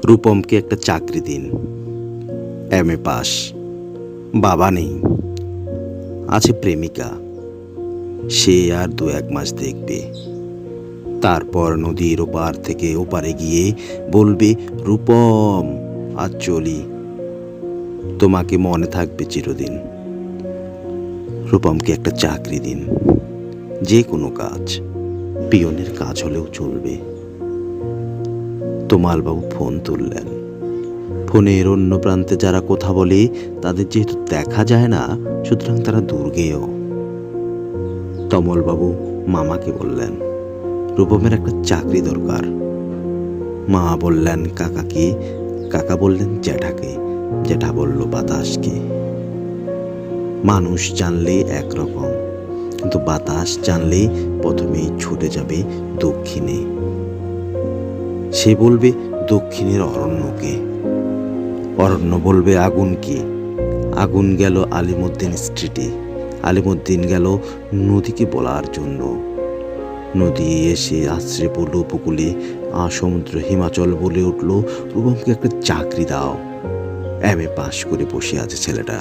রূপমকে একটা চাকরি দিন। MA পাস, বাবা নেই, আছে প্রেমিকা। সে আর 2-1 মাস দেখবে। তারপর নদীর ওপার থেকে ওপারে গিয়ে বলবে, রূপম আজ চলি, তোমাকে মনে থাকবে চিরদিন। রূপমকে একটা চাকরি দিন, যে কোনো কাজ, পিয়নের কাজ হলেও চলবে। তোমালবাবু ফোন তুললেন। ফোনের অন্য প্রান্তে যারা কথা বলে তাদের যেহেতু দেখা যায় না, সুতরাং তারা দুর্গেয়। তমলবাবু মামাকে বললেন, রূপমের একটা চাকরি দরকার। মা বললেন কাকাকে, কাকা বললেন জ্যাঠাকে, জ্যাঠা বলল বাতাসকে। মানুষ জানলে একরকম, কিন্তু বাতাস জানলে প্রথমেই ছুটে যাবে দক্ষিণে। সে বলবে দক্ষিণের অরণ্যকে, অরণ্য বলবে আগুনকে। আগুন গেল আলিমুদ্দিন স্ট্রিটে, আলিমুদ্দিন গেল নদীকে বলার জন্য। নদী এসে আশ্রে পড়ল উপকূলে, সমুদ্র হিমাচল বলে উঠল, রূপমকে একটা চাকরি দাও। MA পাশ করে বসে আছে ছেলেটা।